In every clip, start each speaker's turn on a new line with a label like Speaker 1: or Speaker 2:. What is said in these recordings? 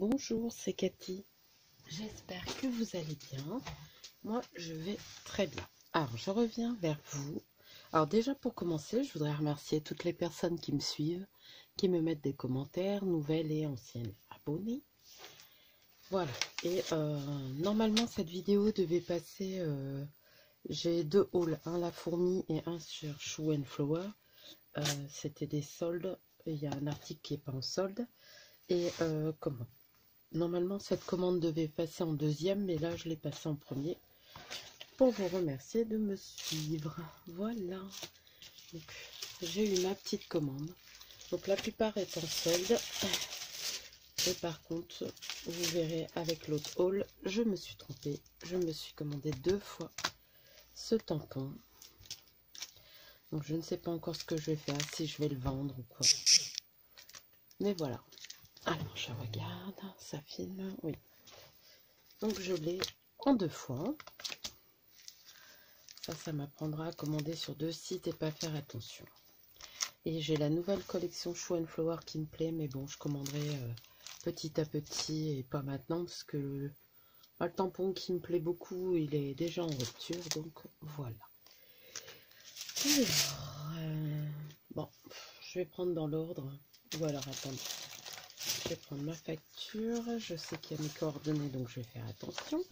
Speaker 1: Bonjour, c'est Cathy. J'espère que vous allez bien. Moi, je vais très bien. Alors, je reviens vers vous. Alors déjà, pour commencer, je voudrais remercier toutes les personnes qui me suivent, qui me mettent des commentaires, nouvelles et anciennes abonnées. Voilà. Et normalement, cette vidéo devait passer... j'ai deux hauls, un la fourmi et un sur Shoe and Flower. C'était des soldes. Il y a un article qui n'est pas en solde. Et comment normalement, cette commande devait passer en deuxième, mais là, je l'ai passée en premier pour vous remercier de me suivre. Voilà. J'ai eu ma petite commande. Donc, la plupart est en solde. Et par contre, vous verrez avec l'autre haul, je me suis trompée. Je me suis commandé 2 fois ce tampon. Donc, je ne sais pas encore ce que je vais faire, si je vais le vendre ou quoi. Mais voilà. Alors, je regarde, ça filme, oui. Donc, je l'ai en 2 fois. Ça m'apprendra à commander sur 2 sites et pas faire attention. Et j'ai la nouvelle collection Shoe and Flower qui me plaît, mais bon, je commanderai petit à petit et pas maintenant, parce que le tampon qui me plaît beaucoup, il est déjà en rupture, donc voilà. Alors, bon, je vais prendre dans l'ordre. Ou alors, attendez. Je vais prendre ma facture. Je sais qu'il y a mes coordonnées, donc je vais faire attention.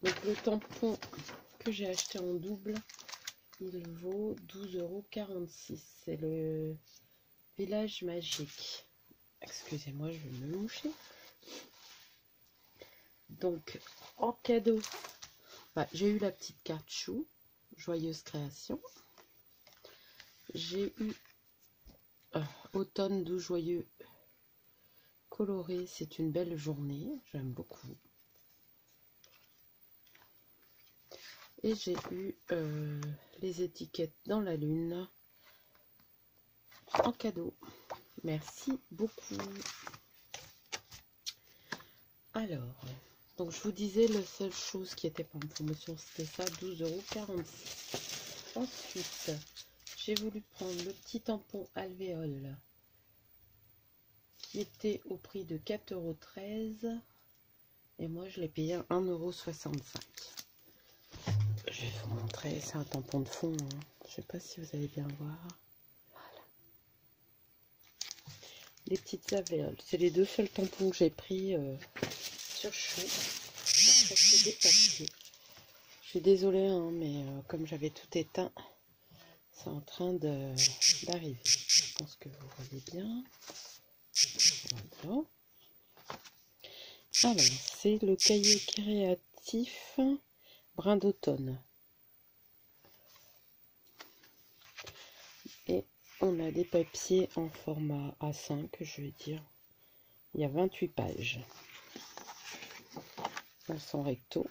Speaker 1: Donc, le tampon que j'ai acheté en double, il vaut 12,46 €. C'est le Village Magique. Excusez-moi, je vais me moucher. Donc, en cadeau, j'ai eu la petite carte chou, Joyeuse Création. J'ai eu Automne doux joyeux coloré, c'est une belle journée, j'aime beaucoup. Et j'ai eu les étiquettes dans la lune en cadeau. Merci beaucoup. Alors, donc je vous disais, la seule chose qui était pas en promotion, c'était ça, 12,46 €. Ensuite, j'ai voulu prendre le petit tampon alvéole qui était au prix de 4,13 €. Et moi, je l'ai payé à 1,65 €. Je vais vous montrer, c'est un tampon de fond. Hein. Je sais pas si vous allez bien voir. Voilà. Les petites alvéoles. C'est les 2 seuls tampons que j'ai pris sur Chou. Après, c'est des papiers. Je suis désolée, hein, mais comme j'avais tout éteint, c'est en train d'arriver. Je pense que vous voyez bien. Voilà. Alors, c'est le cahier créatif Brin d'automne. Et on a des papiers en format A5, je vais dire. Il y a 28 pages. Elles sont recto.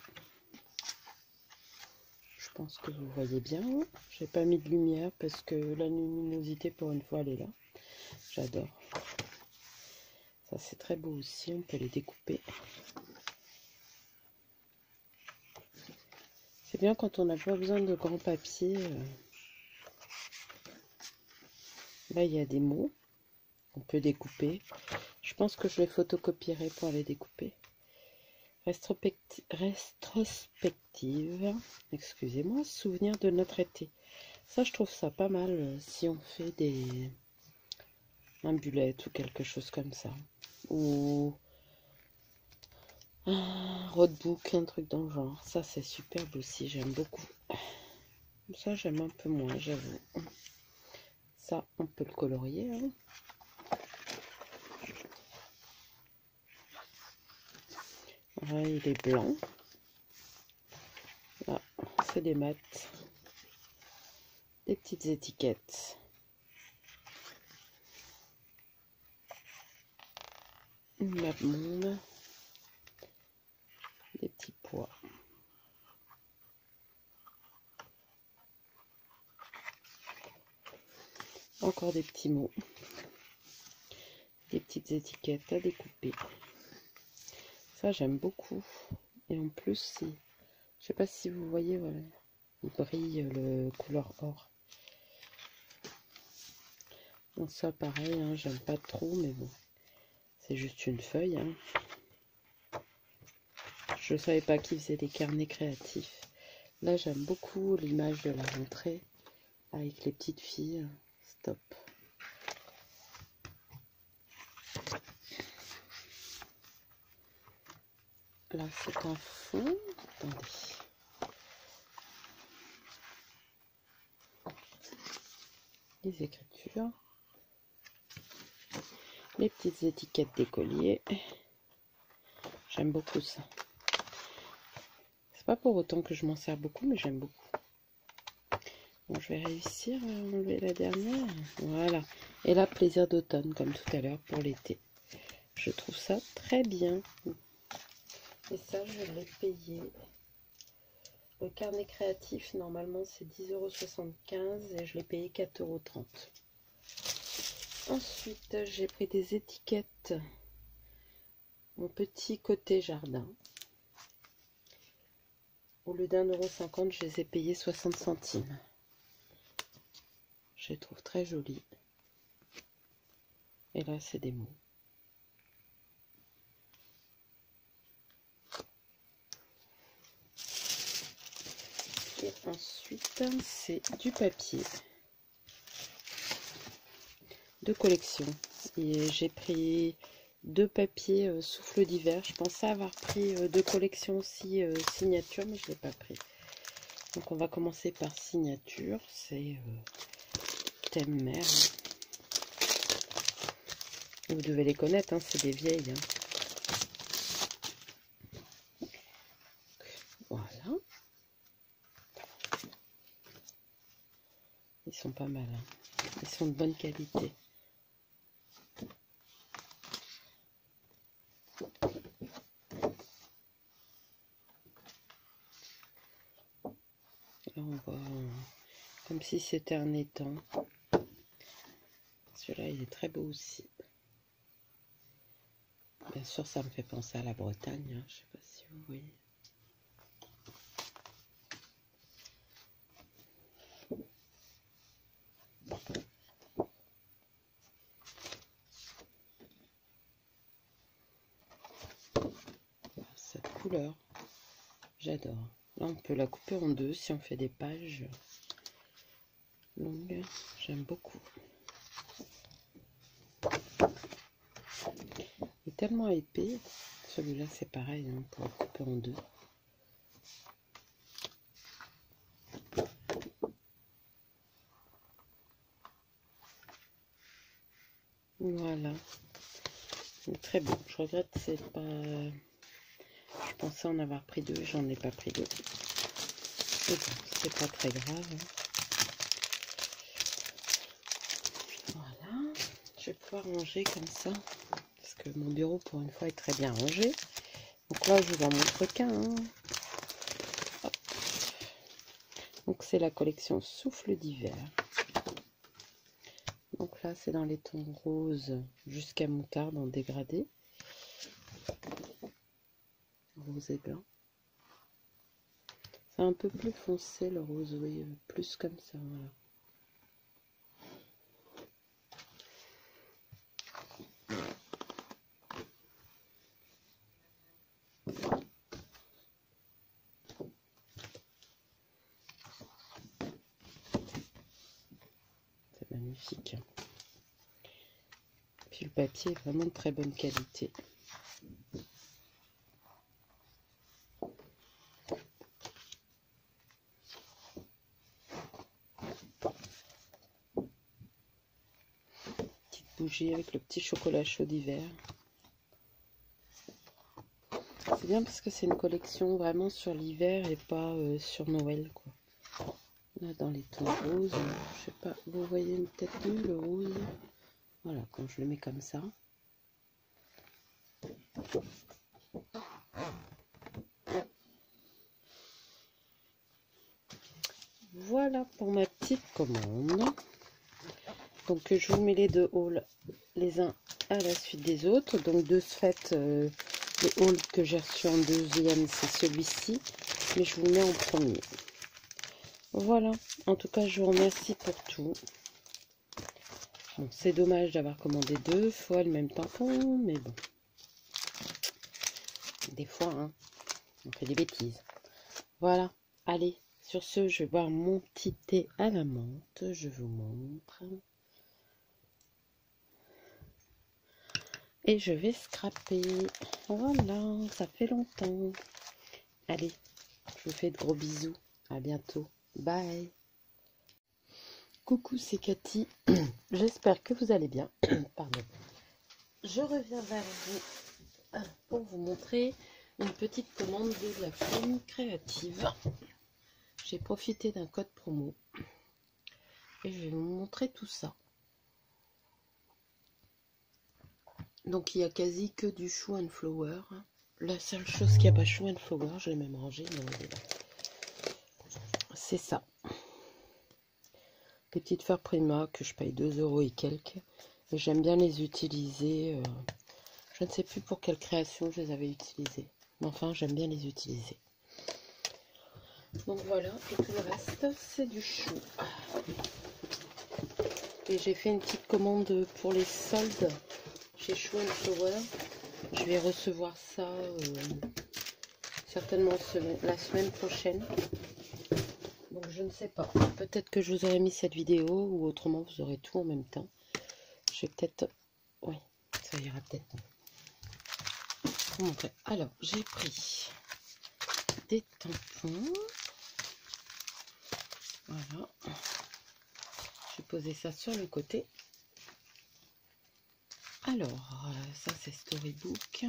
Speaker 1: Je pense que vous voyez bien. J'ai pas mis de lumière parce que la luminosité, pour une fois, elle est là. J'adore. Ça, c'est très beau aussi. On peut les découper. C'est bien quand on n'a pas besoin de grands papiers. Là, il y a des mots. On peut découper. Je pense que je les photocopierai pour les découper. Rétrospective. Excusez-moi. Souvenir de notre été. Ça, je trouve ça pas mal si on fait un bullet ou quelque chose comme ça. Ou un roadbook, un truc dans le genre. Ça, c'est superbe aussi. J'aime beaucoup. Ça, j'aime un peu moins, j'avoue. Ça, on peut le colorier. Hein. Ouais, il est blanc. Là, c'est des maths. Des petites étiquettes. Une map monde. Des petits pois. Encore des petits mots. Des petites étiquettes à découper. Ça, j'aime beaucoup. Et en plus, je sais pas si vous voyez, voilà, il brille le couleur or. Donc ça, pareil, hein, j'aime pas trop, mais bon, C'est juste une feuille. Hein. Je ne savais pas qu'ils faisaient des carnets créatifs. Là, j'aime beaucoup l'image de la rentrée avec les petites filles. Stop. Là, c'est un fond. Attendez. Les écritures. Les petites étiquettes d'écoliers. J'aime beaucoup ça. C'est pas pour autant que je m'en sers beaucoup, mais j'aime beaucoup. Bon, je vais réussir à enlever la dernière. Voilà. Et là, plaisir d'automne, comme tout à l'heure, pour l'été. Je trouve ça très bien. Et ça, je l'ai payé. Le carnet créatif, normalement, c'est 10,75 € et je l'ai payé 4,30 €. Ensuite, j'ai pris des étiquettes. Mon petit côté jardin. Au lieu d'1,50 €, je les ai payés 60 centimes. Je les trouve très jolies. Et là, c'est des mots. Et ensuite, c'est du papier de collection. Et j'ai pris 2 papiers souffle d'hiver. Je pensais avoir pris 2 collections aussi signature, mais je ne l'ai pas pris. Donc on va commencer par signature. C'est thème mer. Vous devez les connaître, hein, c'est des vieilles. Hein. Voilà. Ils sont pas mal. Hein. Ils sont de bonne qualité. Là, on voit comme si c'était un étang. Celui-là, il est très beau aussi. Bien sûr, ça me fait penser à la Bretagne. Hein. Je ne sais pas si vous voyez. Cette couleur, j'adore. Là, on peut la couper en deux si on fait des pages longues. J'aime beaucoup. Il est tellement épais. Celui-là, c'est pareil, hein, pour la couper en deux. Voilà. Très bon. Je regrette, c'est pas... Je pensais en avoir pris 2, j'en ai pas pris 2. Mais bon, c'est pas très grave. Voilà. Je vais pouvoir ranger comme ça. Parce que mon bureau, pour une fois, est très bien rangé. Donc là, je vous en montre qu'un. Hein. Donc c'est la collection Souffle d'hiver. Donc là, c'est dans les tons roses jusqu'à moutarde en dégradé. Rose et blanc. C'est un peu plus foncé le rose, oui, plus comme ça, voilà. C'est magnifique. Puis le papier est vraiment de très bonne qualité. Bougie avec le petit chocolat chaud d'hiver. C'est bien parce que c'est une collection vraiment sur l'hiver et pas sur Noël, quoi. Là, dans les tons roses, je sais pas, vous voyez peut-être mieux le rose. Voilà, quand je le mets comme ça. Voilà pour ma petite commande. Donc je vous mets les 2 hauls les uns à la suite des autres. Donc de ce fait, le haul que j'ai reçu en deuxième, c'est celui-ci. Mais je vous mets en premier. Voilà. En tout cas, je vous remercie pour tout. Bon, c'est dommage d'avoir commandé 2 fois le même tampon, mais bon. Des fois, hein, on fait des bêtises. Voilà, allez, sur ce, je vais boire mon petit thé à la menthe, je vous montre. Et je vais scraper. Voilà, ça fait longtemps. Allez, je vous fais de gros bisous. À bientôt. Bye. Coucou, c'est Cathy. J'espère que vous allez bien. Pardon. Je reviens vers vous pour vous montrer une petite commande de la famille créative. J'ai profité d'un code promo et je vais vous montrer tout ça. Donc il n'y a quasi que du chou and flower. La seule chose qu'il n'y a pas chou and flower, je l'ai même rangé, c'est ça. Des petites fleurs Prima que je paye 2 € et quelques. Et j'aime bien les utiliser. Je ne sais plus pour quelle création je les avais utilisées. Mais enfin, j'aime bien les utiliser. Donc voilà, et tout le reste, c'est du chou. Et j'ai fait une petite commande pour les soldes chez Chou and Flower. Je vais recevoir ça certainement la semaine prochaine. Donc je ne sais pas. Peut-être que je vous aurai mis cette vidéo ou autrement vous aurez tout en même temps. Je vais peut-être... Oui, ça ira peut-être. Montrer. Alors, j'ai pris des tampons. Voilà. Je vais poser ça sur le côté. Alors, ça c'est Storybook.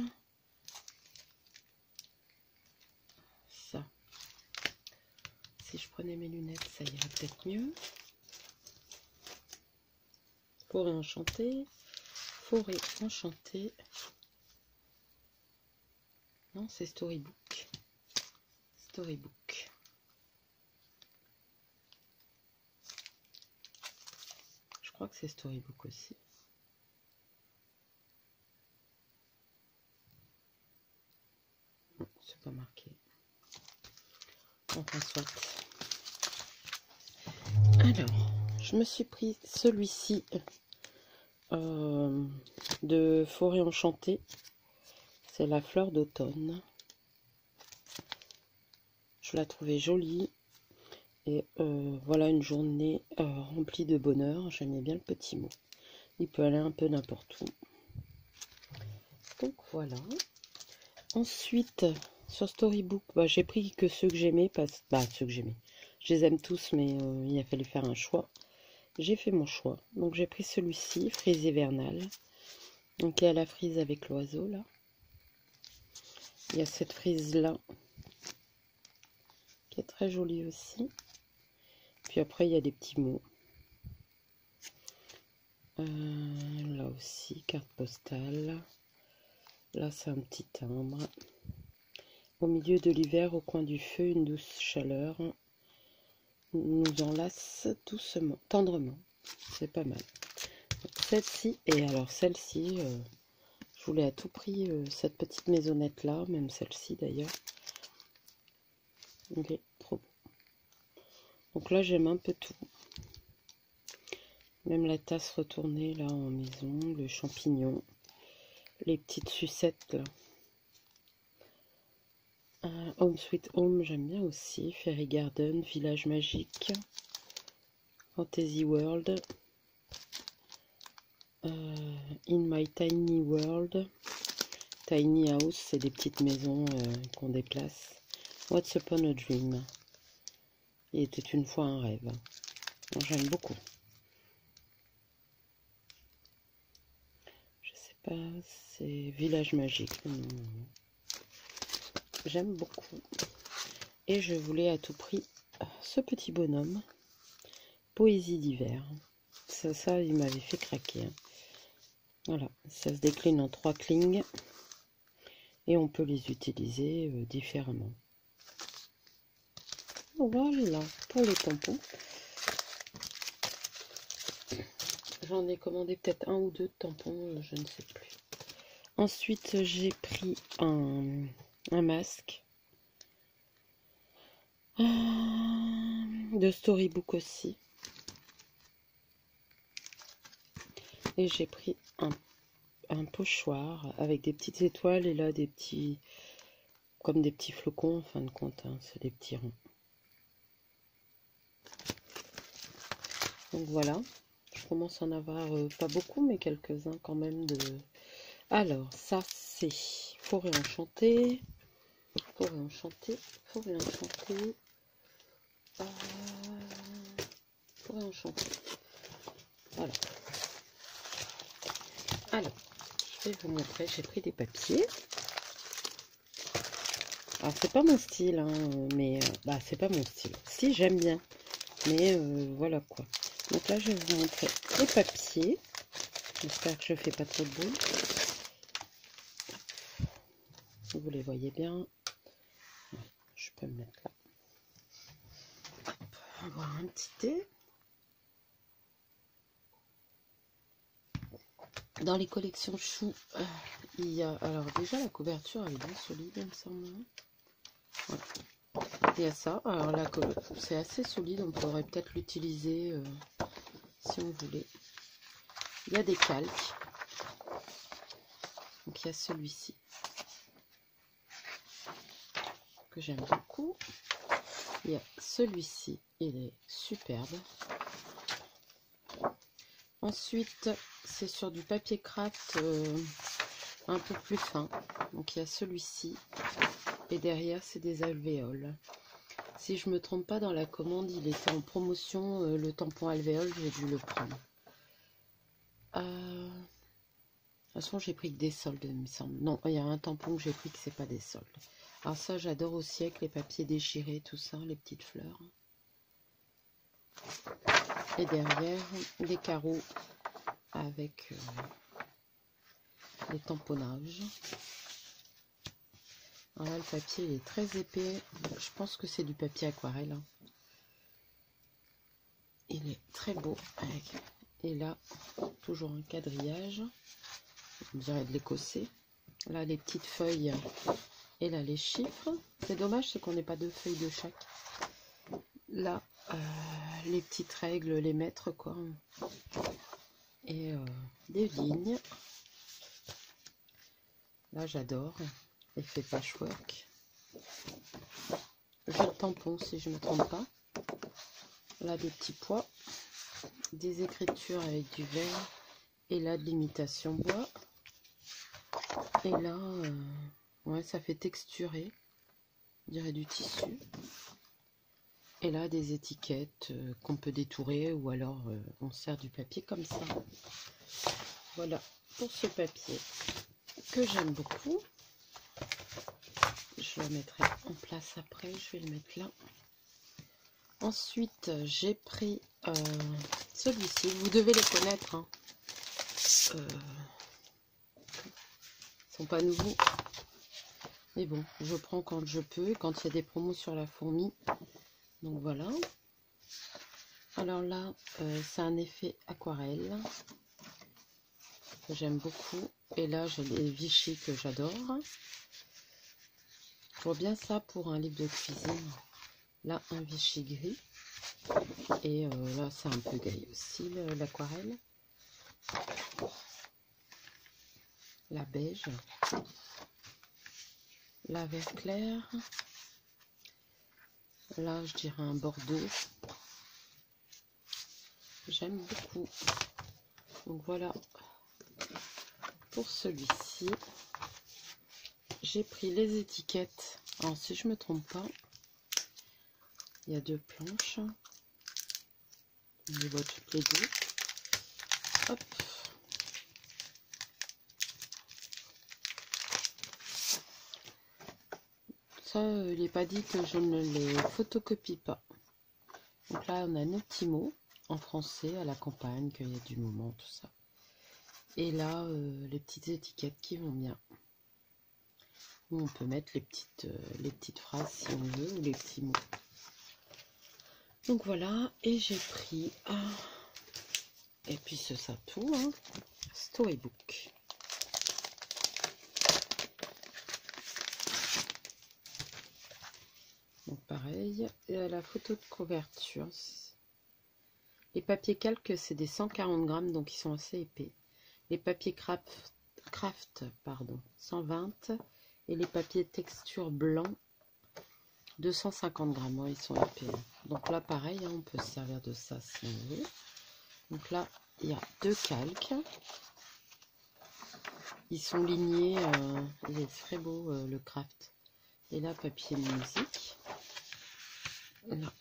Speaker 1: Ça. Si je prenais mes lunettes, ça irait peut-être mieux. Forêt enchantée. Forêt enchantée. Non, c'est Storybook. Storybook. Je crois que c'est Storybook aussi. Non, c'est pas marqué. Enfin, soit. Alors, je me suis pris celui-ci de Forêt enchantée. C'est la fleur d'automne. Je la trouvais jolie. Et voilà une journée remplie de bonheur. J'aimais bien le petit mot. Il peut aller un peu n'importe où. Donc voilà. Ensuite, sur Storybook, j'ai pris que ceux que j'aimais. Ceux que j'aimais. Je les aime tous, mais il a fallu faire un choix. J'ai fait mon choix. Donc j'ai pris celui-ci, frise hivernale. Donc il y a la frise avec l'oiseau là. Il y a cette frise là. Qui est très jolie aussi. Puis après il y a des petits mots. Là aussi, carte postale. Là c'est un petit timbre. Au milieu de l'hiver, au coin du feu, une douce chaleur nous enlace doucement, tendrement. C'est pas mal. Celle-ci, et alors celle-ci, je voulais à tout prix cette petite maisonnette là, même celle-ci d'ailleurs. Ok, trop beau. Donc là j'aime un peu tout. Même la tasse retournée là en maison, le champignon, les petites sucettes là. Home Sweet Home, j'aime bien aussi. Fairy Garden, Village Magique, Fantasy World, In My Tiny World, Tiny House, c'est des petites maisons qu'on déplace. What's Upon a Dream, il était une fois un rêve. J'aime beaucoup. Je sais pas, c'est Village Magique. J'aime beaucoup. Et je voulais à tout prix ce petit bonhomme. Poésie d'hiver. Ça, il m'avait fait craquer. Hein. Voilà, ça se décline en 3 clings. Et on peut les utiliser différemment. Voilà, pour les tampons. J'en ai commandé peut-être 1 ou 2 tampons, je ne sais plus. Ensuite, j'ai pris un masque. De Storybook aussi. Et j'ai pris un pochoir avec des petites étoiles et là des petits, comme des petits flocons en fin de compte, hein, c'est des petits ronds. Donc voilà, je commence à en avoir pas beaucoup mais quelques-uns quand même de... Alors ça c'est Forêt Enchantée, Forêt Enchantée, Forêt Enchantée, Forêt Enchantée. Voilà. Alors, je vais vous montrer, j'ai pris des papiers. Alors c'est pas mon style, hein, mais bah c'est pas mon style. Si, j'aime bien, mais voilà quoi. Donc là je vais vous montrer les papiers. J'espère que je fais pas trop de bruit. Vous les voyez bien. Je peux me mettre là. Hop, on va avoir un petit thé. Dans les collections choux, il y a... Alors déjà la couverture elle est bien solide, il me semble. Voilà. Il y a ça. Alors là c'est assez solide, on pourrait peut-être l'utiliser si on voulait. Il y a des calques. Donc il y a celui-ci que j'aime beaucoup. Il y a celui-ci, il est superbe. Ensuite, c'est sur du papier craft un peu plus fin. Donc il y a celui-ci. Et derrière, c'est des alvéoles. Si je me trompe pas, dans la commande, il était en promotion. Le tampon alvéole, j'ai dû le prendre. De toute façon, j'ai pris que des soldes, il me semble. Non, il y a un tampon que j'ai pris que c'est pas des soldes. Alors ça, j'adore aussi avec les papiers déchirés, tout ça, les petites fleurs. Et derrière, des carreaux avec les tamponnages. Alors là, le papier il est très épais. Je pense que c'est du papier aquarelle. Hein. Il est très beau. Et là, toujours un quadrillage. On dirait de l'écossais. Là, les petites feuilles. Et là, les chiffres. C'est dommage, c'est qu'on n'ait pas deux feuilles de chaque. Là, les petites règles, les mètres, quoi. Et des lignes. Là, j'adore. Effet patchwork. J'ai le tampon, si je ne me trompe pas. Là, des petits pois. Des écritures avec du vert. Et là, de l'imitation bois. Et là, ouais, ça fait texturer. On dirait du tissu. Et là, des étiquettes qu'on peut détourer ou alors on sert du papier comme ça. Voilà pour ce papier que j'aime beaucoup. Je le mettrai en place après. Je vais le mettre là. Ensuite, j'ai pris celui-ci. Vous devez les connaître. Hein. Ils sont pas nouveaux. Mais bon, je prends quand je peux. Quand il y a des promos sur la fourmi. Donc voilà. Alors là, c'est un effet aquarelle que j'aime beaucoup. Et là, j'ai les Vichy que j'adore. Je vois bien ça pour un livre de cuisine. Là, un Vichy gris. Et là, c'est un peu gris aussi, l'aquarelle. La beige. La vert clair. Là, je dirais un bordeaux. J'aime beaucoup. Donc voilà pour celui-ci. J'ai pris les étiquettes. Alors si je me trompe pas, il y a deux planches. Je les vois toutes les deux. Hop. Ça, il n'est pas dit que je ne les photocopie pas. Donc là, on a nos petits mots en français à la campagne, qu'il y a du moment, tout ça. Et là, les petites étiquettes qui vont bien. Où on peut mettre les petites phrases si on veut, ou les petits mots. Donc voilà, et j'ai pris et puis c'est ça tout, hein, Storybook. Donc pareil, la photo de couverture. Les papiers calques, c'est des 140 grammes, donc ils sont assez épais. les papiers craft pardon, 120 et les papiers texture blanc 250 grammes. Ouais, ils sont épais. Donc là, pareil, hein, on peut se servir de ça si on veut. Donc là, il y a 2 calques. Ils sont lignés. Il est très beau le craft. Et là, papier musique. Là.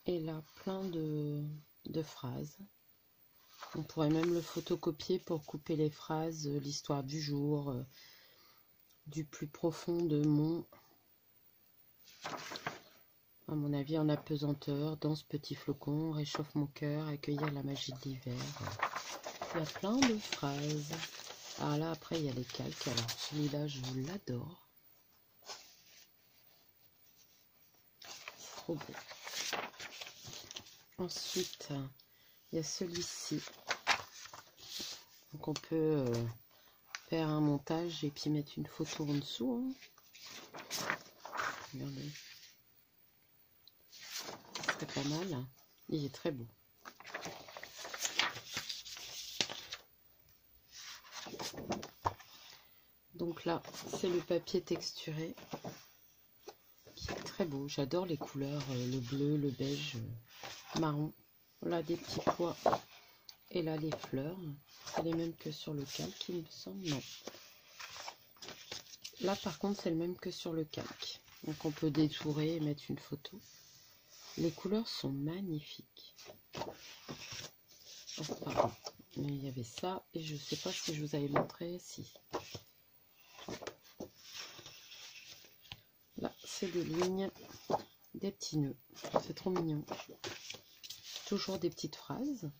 Speaker 1: Et là, plein de phrases. On pourrait même le photocopier pour couper les phrases, l'histoire du jour, du plus profond de mon... À mon avis, en apesanteur, danse petit flocon, réchauffe mon cœur, accueillir la magie de l'hiver. Il y a plein de phrases. Alors là, après, il y a les calques. Alors, celui-là, je l'adore. C'est trop beau. Ensuite, il y a celui-ci. Donc, on peut faire un montage et puis mettre une photo en dessous. Hein. Regardez. C'est pas mal. Il est très beau. Donc là, c'est le papier texturé qui est très beau. J'adore les couleurs, le bleu, le beige, marron. Là, des petits pois. Et là, les fleurs. C'est les mêmes que sur le calque, il me semble. Non. Là, par contre, c'est le même que sur le calque. Donc, on peut détourer et mettre une photo. Les couleurs sont magnifiques. Oh, pardon. Mais il y avait ça. Et je ne sais pas si je vous avais montré. Si. Là, c'est des lignes, des petits nœuds. C'est trop mignon. Toujours des petites phrases.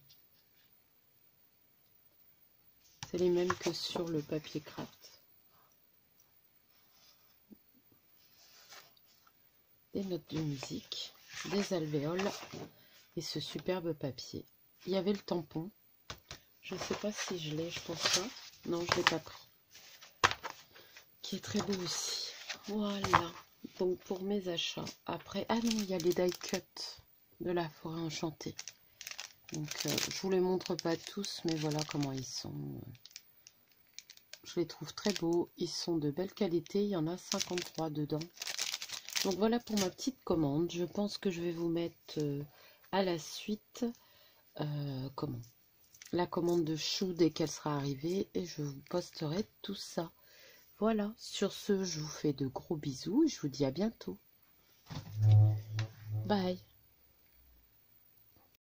Speaker 1: C'est les mêmes que sur le papier craft. Des notes de musique, des alvéoles et ce superbe papier. Il y avait le tampon. Je ne sais pas si je l'ai, je pense pas. Non, je ne l'ai pas pris. Qui est très beau aussi. Voilà. Donc pour mes achats. Après, ah non, il y a les die cut de la forêt enchantée. Donc je vous les montre pas tous, mais voilà comment ils sont. Je les trouve très beaux. Ils sont de belle qualité. Il y en a 53 dedans. Donc voilà pour ma petite commande. Je pense que je vais vous mettre à la suite la commande de chou dès qu'elle sera arrivée. Et je vous posterai tout ça. Voilà. Sur ce, je vous fais de gros bisous. Et je vous dis à bientôt. Bye.